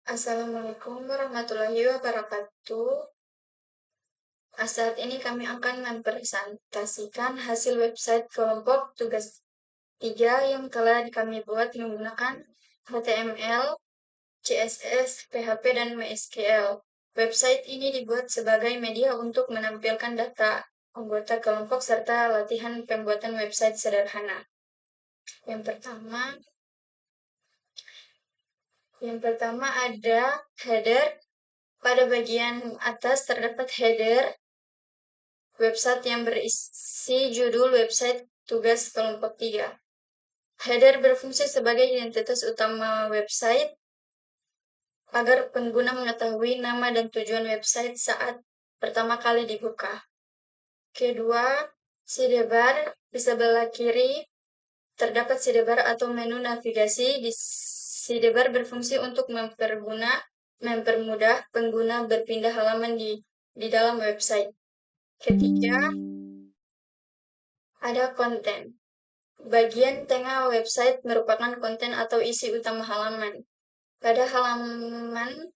Assalamualaikum warahmatullahi wabarakatuh. Saat ini kami akan mempresentasikan hasil website kelompok tugas 3 yang telah kami buat menggunakan HTML, CSS, PHP, dan MySQL. Website ini dibuat sebagai media untuk menampilkan data anggota kelompok serta latihan pembuatan website sederhana. Yang pertama ada header. Pada bagian atas terdapat header website yang berisi judul website tugas kelompok 3. Header berfungsi sebagai identitas utama website agar pengguna mengetahui nama dan tujuan website saat pertama kali dibuka. Kedua, sidebar. Di sebelah kiri terdapat sidebar atau menu navigasi. Di sidebar berfungsi untuk mempermudah pengguna berpindah halaman di dalam website. Ketiga, ada konten. Bagian tengah website merupakan konten atau isi utama halaman. Pada halaman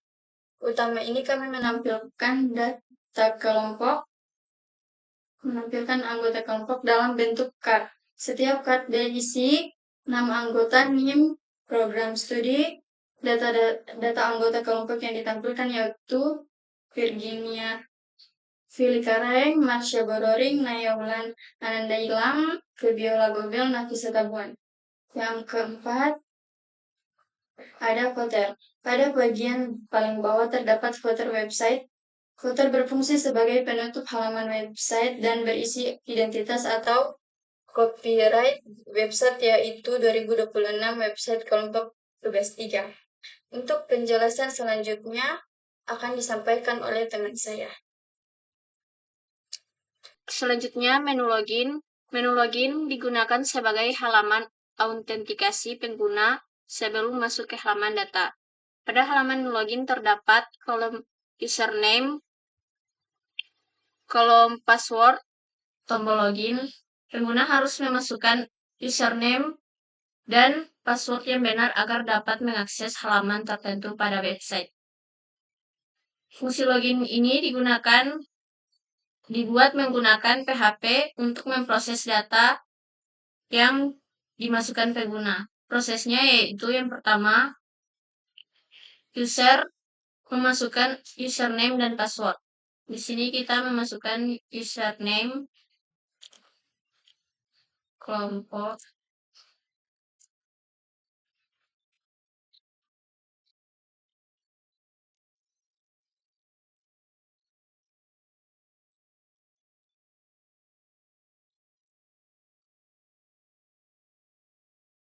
utama ini kami menampilkan menampilkan anggota kelompok dalam bentuk card. Setiap card berisi nama anggota, NIM, program studi, data anggota kelompok yang ditampilkan yaitu Virginia Filikareng, Marsha Bodoring, Naya Wulan, Ananda Ilam, Febiola Gobel, Nafisa Tabuan. Yang keempat, ada footer. Pada bagian paling bawah terdapat footer website. Footer berfungsi sebagai penutup halaman website dan berisi identitas atau copyright website yaitu 2026 website kelompok tugas 3. Untuk penjelasan selanjutnya akan disampaikan oleh teman saya. Selanjutnya, menu login. Menu login digunakan sebagai halaman autentikasi pengguna sebelum masuk ke halaman data. Pada halaman login terdapat kolom username, kolom password, tombol login. Pengguna harus memasukkan username dan password yang benar agar dapat mengakses halaman tertentu pada website. Fungsi login ini dibuat menggunakan PHP untuk memproses data yang dimasukkan pengguna. Prosesnya yaitu yang pertama, user memasukkan username dan password. Di sini kita memasukkan username kelompok,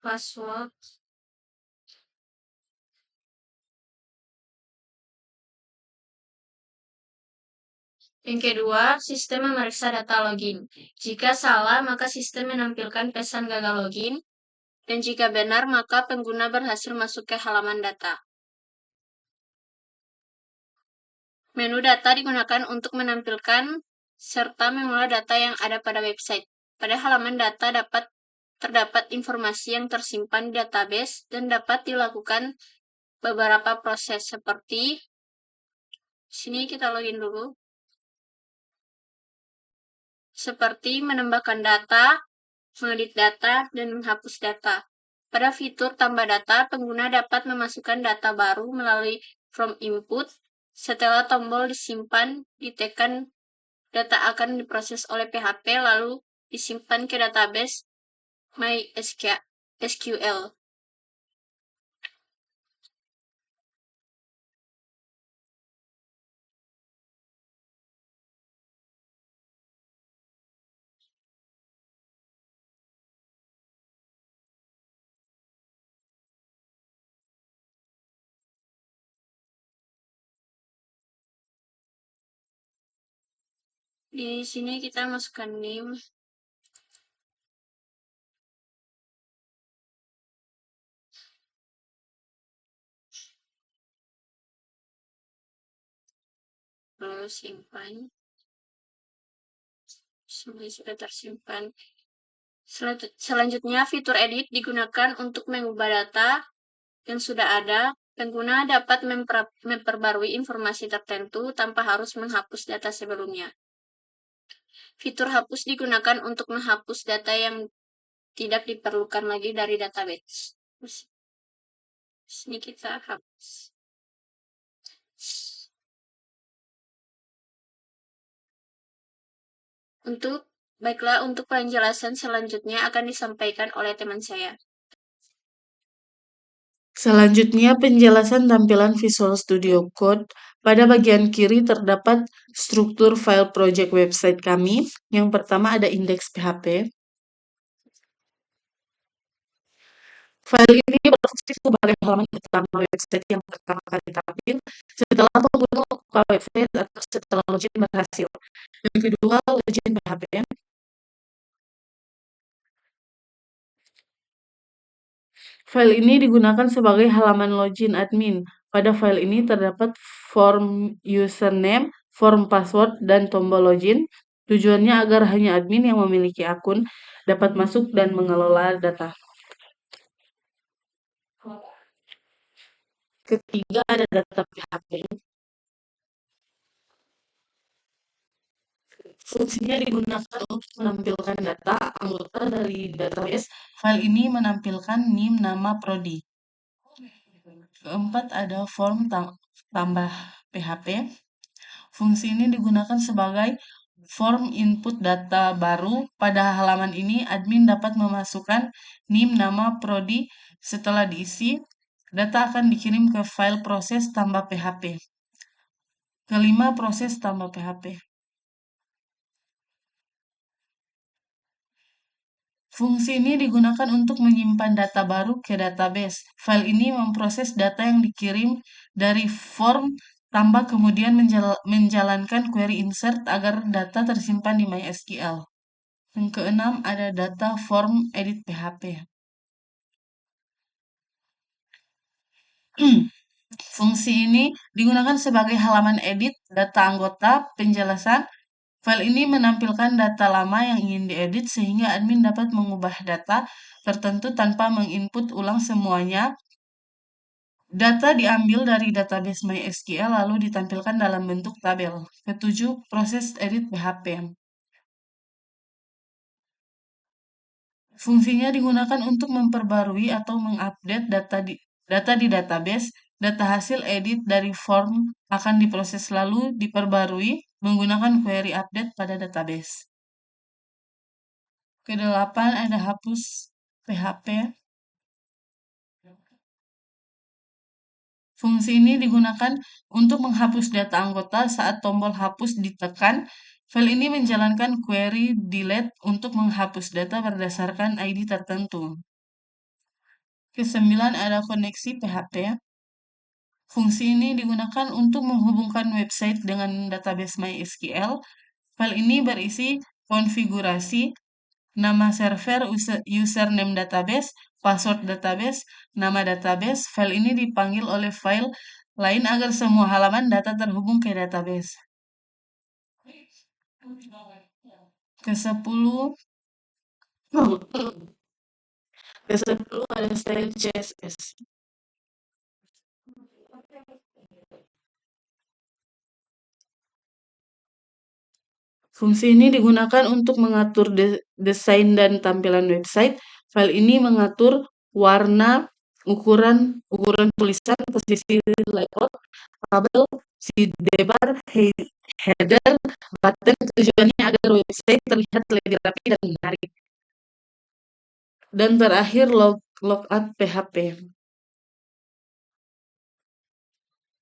password, yang kedua, sistem memeriksa data login. Jika salah, maka sistem menampilkan pesan gagal login, dan jika benar, maka pengguna berhasil masuk ke halaman data. Menu data digunakan untuk menampilkan serta mengolah data yang ada pada website. Pada halaman data terdapat informasi yang tersimpan di database dan dapat dilakukan beberapa proses seperti sini kita login dulu. Seperti menambahkan data, mengedit data, dan menghapus data. Pada fitur tambah data, pengguna dapat memasukkan data baru melalui from input. Setelah tombol disimpan, ditekan, data akan diproses oleh PHP lalu disimpan ke database MySQL. Di sini kita masukkan name, lalu simpan. Sini sudah tersimpan. Selanjutnya, fitur edit digunakan untuk mengubah data yang sudah ada Pengguna dapat memperbarui informasi tertentu tanpa harus menghapus data sebelumnya. Fitur hapus digunakan untuk menghapus data yang tidak diperlukan lagi dari database. Sini kita hapus. Baiklah, untuk penjelasan selanjutnya akan disampaikan oleh teman saya. Selanjutnya, penjelasan tampilan Visual Studio Code. Pada bagian kiri terdapat struktur file project website kami. Yang pertama ada indeks PHP. File ini berfungsi sebagai halaman utama website yang pertama kali tampil setelah pengguna membuka website atau setelah login berhasil. Yang kedua, login PHP. File ini digunakan sebagai halaman login admin. Pada file ini terdapat form username, form password, dan tombol login. Tujuannya agar hanya admin yang memiliki akun dapat masuk dan mengelola data. Ketiga, ada data PHP. Fungsinya digunakan untuk menampilkan data anggota dari database. File ini menampilkan NIM, nama, prodi. Keempat, ada form tambah PHP. Fungsi ini digunakan sebagai form input data baru. Pada halaman ini, admin dapat memasukkan NIM, nama, prodi. Setelah diisi, data akan dikirim ke file proses tambah PHP. Kelima, proses tambah PHP. Fungsi ini digunakan untuk menyimpan data baru ke database. File ini memproses data yang dikirim dari form tambah kemudian menjalankan query insert agar data tersimpan di MySQL. Yang keenam, ada data form edit PHP. Fungsi ini digunakan sebagai halaman edit data anggota penjelasan. File ini menampilkan data lama yang ingin diedit sehingga admin dapat mengubah data tertentu tanpa menginput ulang semuanya. Data diambil dari database MySQL lalu ditampilkan dalam bentuk tabel. Ketujuh, proses edit PHP. Fungsinya digunakan untuk memperbarui atau mengupdate data di database. Data hasil edit dari form akan diproses lalu diperbarui menggunakan query update pada database. Kedelapan, ada hapus PHP. Fungsi ini digunakan untuk menghapus data anggota saat tombol hapus ditekan. File ini menjalankan query delete untuk menghapus data berdasarkan ID tertentu. Kesembilan, ada koneksi PHP. Fungsi ini digunakan untuk menghubungkan website dengan database MySQL. File ini berisi konfigurasi, nama server, username database, password database, nama database. File ini dipanggil oleh file lain agar semua halaman data terhubung ke database. Kesepuluh ada style CSS. Fungsi ini digunakan untuk mengatur desain dan tampilan website. File ini mengatur warna, ukuran tulisan, posisi layout, tabel, sidebar, header, button. Tujuannya agar website terlihat lebih rapi dan menarik. Dan terakhir, logout PHP.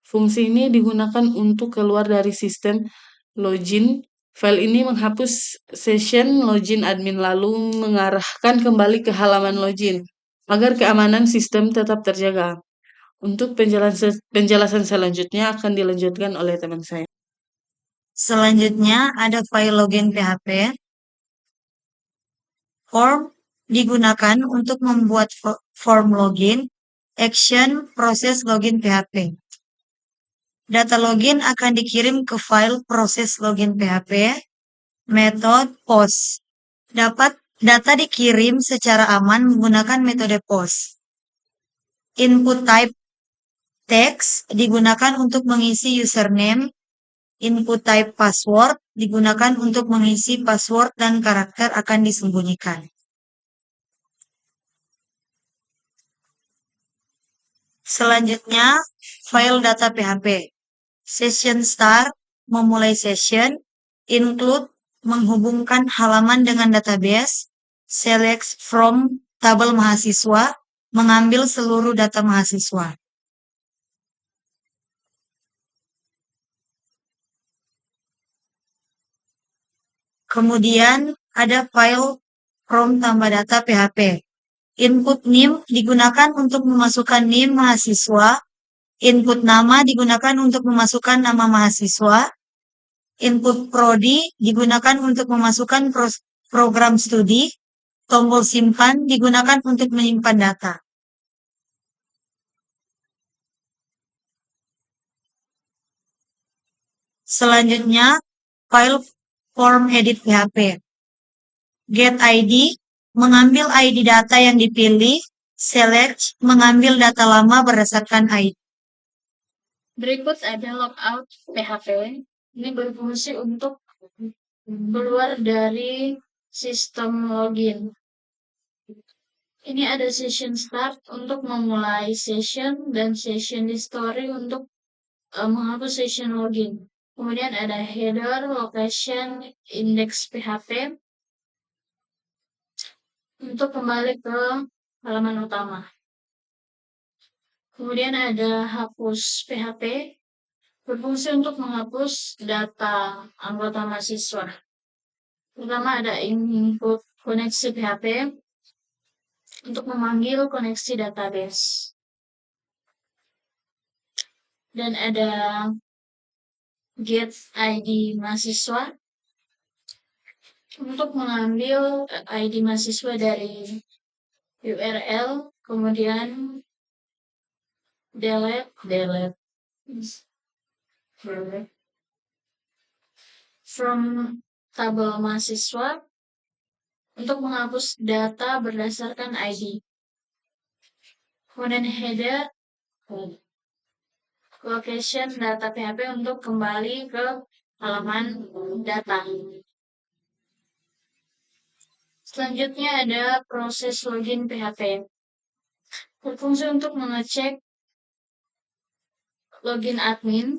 Fungsi ini digunakan untuk keluar dari sistem login. File ini menghapus session login admin lalu mengarahkan kembali ke halaman login agar keamanan sistem tetap terjaga. Untuk penjelasan selanjutnya akan dilanjutkan oleh teman saya. Selanjutnya ada file login PHP. Form digunakan untuk membuat form login, action, proses login PHP. Data login akan dikirim ke file proses login PHP, metode POST. Data dikirim secara aman menggunakan metode POST. Input type Text digunakan untuk mengisi username. Input type password digunakan untuk mengisi password dan karakter akan disembunyikan. Selanjutnya, file data PHP. Session start, memulai session. Include, menghubungkan halaman dengan database. Select from, tabel mahasiswa, mengambil seluruh data mahasiswa. Kemudian ada file from tambah data PHP. Input NIM digunakan untuk memasukkan NIM mahasiswa. Input nama digunakan untuk memasukkan nama mahasiswa. Input prodi digunakan untuk memasukkan program studi. Tombol simpan digunakan untuk menyimpan data. Selanjutnya, file form edit PHP. Get ID, mengambil ID data yang dipilih. Select, mengambil data lama berdasarkan ID. Berikut ada logout PHP. Ini berfungsi untuk keluar dari sistem login. Ini ada session start untuk memulai session dan session history untuk menghapus session login. Kemudian ada header, location, index PHP untuk kembali ke halaman utama. Kemudian ada hapus PHP, berfungsi untuk menghapus data anggota mahasiswa. Pertama ada input koneksi PHP untuk memanggil koneksi database. Dan ada get ID mahasiswa untuk mengambil ID mahasiswa dari URL, kemudian delete from tabel mahasiswa untuk menghapus data berdasarkan ID. Kemudian header, location data PHP untuk kembali ke halaman data. Selanjutnya ada proses login PHP. Berfungsi untuk mengecek login admin.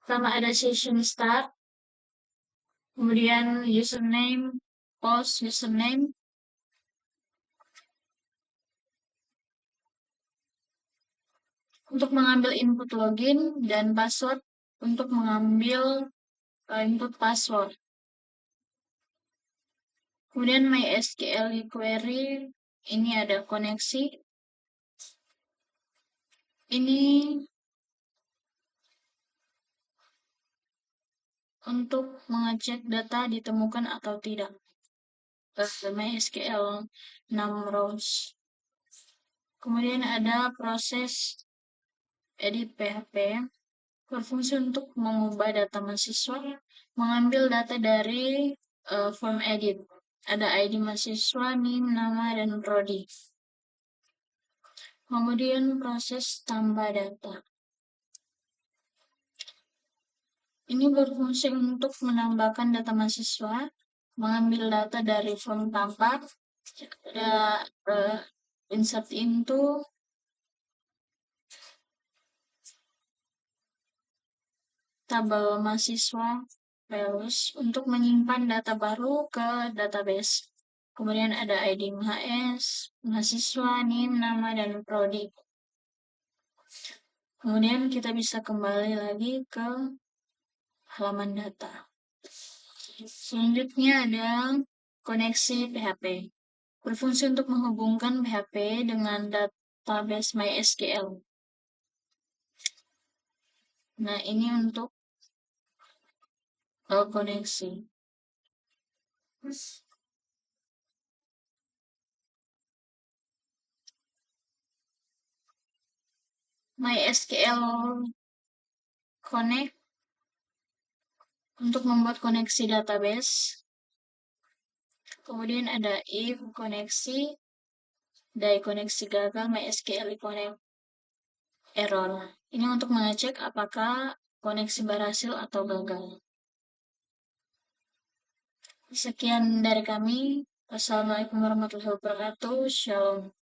Pertama ada session start, kemudian username, post username, untuk mengambil input login, dan password untuk mengambil input password. Kemudian MySQL query, ini ada koneksi. Ini untuk mengecek data ditemukan atau tidak. MySQL 6 rows. Kemudian ada proses edit PHP, berfungsi untuk mengubah data mahasiswa, mengambil data dari form edit. Ada ID mahasiswa, NIM, nama, dan prodi. Kemudian proses tambah data. Ini berfungsi untuk menambahkan data mahasiswa, mengambil data dari form tampak, ada insert into, tabel mahasiswa, values, untuk menyimpan data baru ke database. Kemudian ada ID MHS, mahasiswa, NIM, nama, dan prodi. Kemudian kita bisa kembali lagi ke halaman data. Selanjutnya ada koneksi PHP. Berfungsi untuk menghubungkan PHP dengan database MySQL. Nah, ini untuk koneksi. MySQL Connect untuk membuat koneksi database. Kemudian ada if koneksi, die koneksi gagal, MySQL connect. error. Ini untuk mengecek apakah koneksi berhasil atau gagal. Sekian dari kami. Wassalamualaikum warahmatullahi wabarakatuh. Shalom.